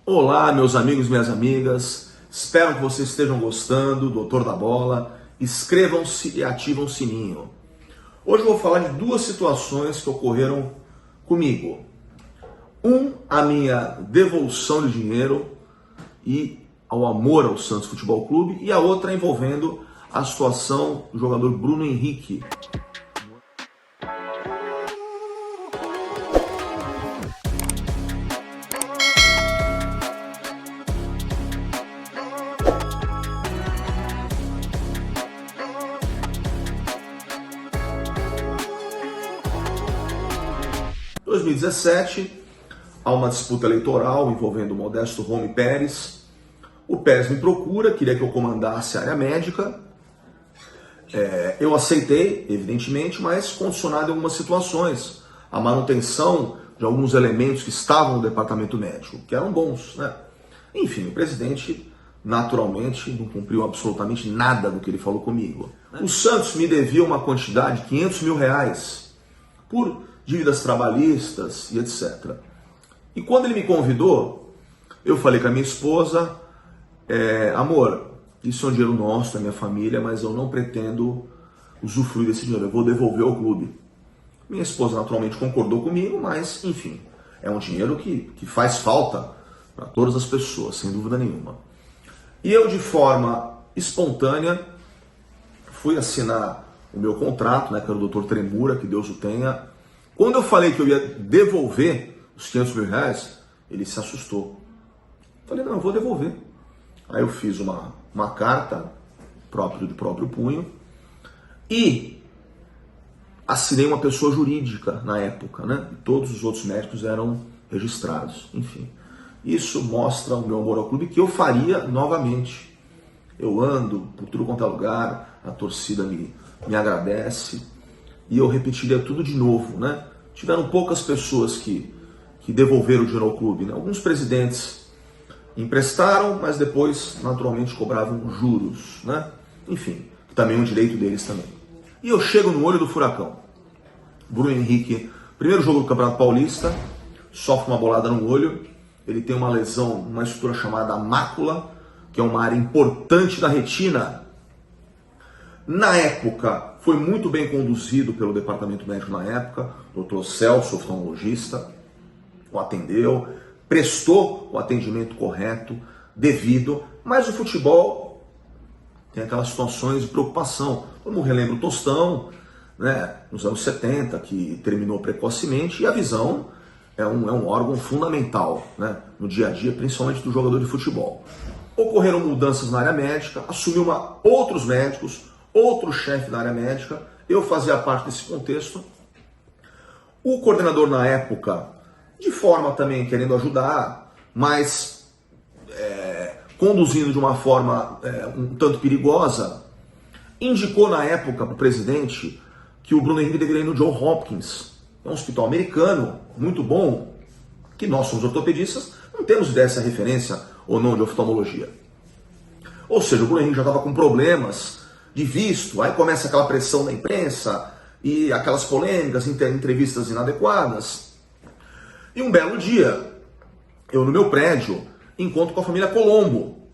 Olá, meus amigos e minhas amigas. Espero que vocês estejam gostando do Doutor da Bola. Inscrevam-se e ativem o sininho. Hoje eu vou falar de duas situações que ocorreram comigo. A minha devolução de dinheiro e ao amor ao Santos Futebol Clube, e a outra envolvendo a situação do jogador Bruno Henrique. Em 2017, há uma disputa eleitoral envolvendo o Modesto Rome Pérez. O Pérez me procura, queria que eu comandasse a área médica. Eu aceitei, evidentemente, mas condicionado em algumas situações. A manutenção de alguns elementos que estavam no departamento médico, que eram bons, né? Enfim, o presidente, naturalmente, não cumpriu absolutamente nada do que ele falou comigo. O Santos me devia uma quantidade de R$500 mil por dívidas trabalhistas e etc. E quando ele me convidou, eu falei com a minha esposa, amor, isso é um dinheiro nosso, da minha família, mas eu não pretendo usufruir desse dinheiro, eu vou devolver ao clube. Minha esposa naturalmente concordou comigo, mas enfim, é um dinheiro que faz falta para todas as pessoas, sem dúvida nenhuma. E eu, de forma espontânea, fui assinar o meu contrato, né, que era o Dr. Tremura, que Deus o tenha. Quando eu falei que eu ia devolver os R$500 mil, ele se assustou. Falei, não, eu vou devolver. Aí eu fiz uma carta de próprio punho e assinei uma pessoa jurídica na época, né? E todos os outros médicos eram registrados, enfim. Isso mostra o meu amor ao clube, que eu faria novamente. Eu ando por tudo quanto é lugar, a torcida me agradece e eu repetiria tudo de novo, né? Tiveram poucas pessoas que devolveram o dinheiro ao clube, né? Alguns presidentes emprestaram, mas depois, naturalmente, cobravam juros, né? Enfim, também é um direito deles também. E eu chego no olho do furacão. Bruno Henrique, primeiro jogo do Campeonato Paulista, sofre uma bolada no olho, ele tem uma lesão, uma estrutura chamada mácula, que é uma área importante da retina. Na época, foi muito bem conduzido pelo departamento médico na época, o Dr. Celso, oftalmologista, o atendeu, prestou o atendimento correto, devido, mas o futebol tem aquelas situações de preocupação. Como relembra o Tostão, né, nos anos 70, que terminou precocemente, e a visão é um órgão fundamental, né, no dia a dia, principalmente do jogador de futebol. Ocorreram mudanças na área médica, assumiu outros médicos, outro chefe da área médica, eu fazia parte desse contexto. O coordenador na época, de forma também querendo ajudar, mas conduzindo de uma forma um tanto perigosa, indicou na época para o presidente que o Bruno Henrique deveria ir no Johns Hopkins, é um hospital americano, muito bom, que nós somos ortopedistas, não temos ideia se é referência ou não de oftalmologia. Ou seja, o Bruno Henrique já estava com problemas de visto, aí começa aquela pressão da imprensa e aquelas polêmicas, entrevistas inadequadas. E um belo dia, eu no meu prédio, encontro com a família Colombo.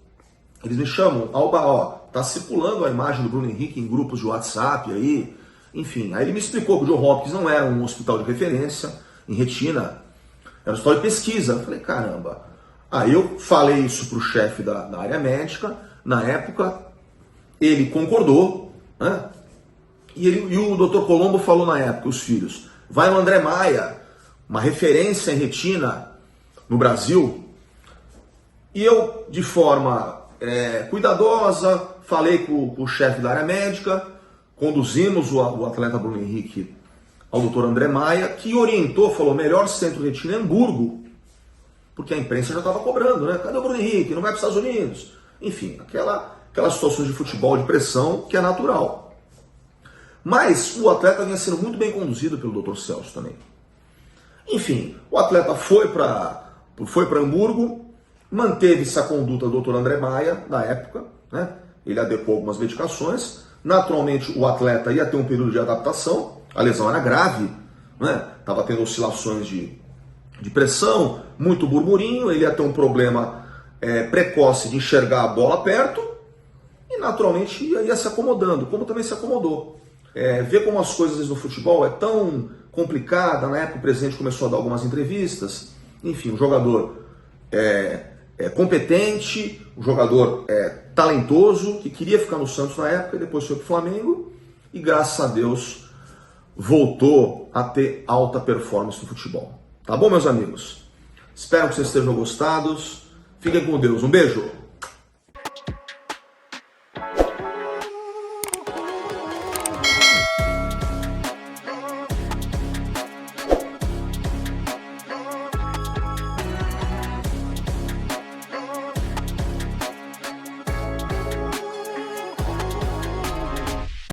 Eles me chamam, Alba, tá circulando a imagem do Bruno Henrique em grupos de WhatsApp aí, enfim. Aí ele me explicou que o Johns Hopkins não era um hospital de referência em retina, era um hospital de pesquisa. Eu falei, caramba. Aí eu falei isso pro chefe da área médica, na época, ele concordou, né? E o Dr. Colombo falou na época, os filhos, vai no André Maia, uma referência em retina no Brasil. E eu, de forma cuidadosa, falei com o chefe da área médica, conduzimos o atleta Bruno Henrique ao Dr. André Maia, que orientou, falou, melhor centro de retina é Hamburgo, porque a imprensa já estava cobrando, né? Cadê o Bruno Henrique? Não vai para os Estados Unidos? Enfim, aquelas situações de futebol de pressão que é natural. Mas o atleta vinha sendo muito bem conduzido pelo Dr. Celso também. Enfim, o atleta foi para Hamburgo, manteve-se a conduta do Dr. André Maia, na época, né? Ele adequou algumas medicações. Naturalmente, o atleta ia ter um período de adaptação, a lesão era grave, né? Estava tendo oscilações de de pressão, muito burburinho, ele ia ter um problema precoce de enxergar a bola perto e naturalmente ia se acomodando, como também se acomodou. Ver como as coisas no futebol é tão complicada. Na época o presidente começou a dar algumas entrevistas, enfim, um jogador competente, um jogador talentoso, que queria ficar no Santos na época, e depois foi para o Flamengo, e graças a Deus voltou a ter alta performance no futebol. Tá bom, meus amigos? Espero que vocês estejam gostados. Fiquem com Deus. Um beijo!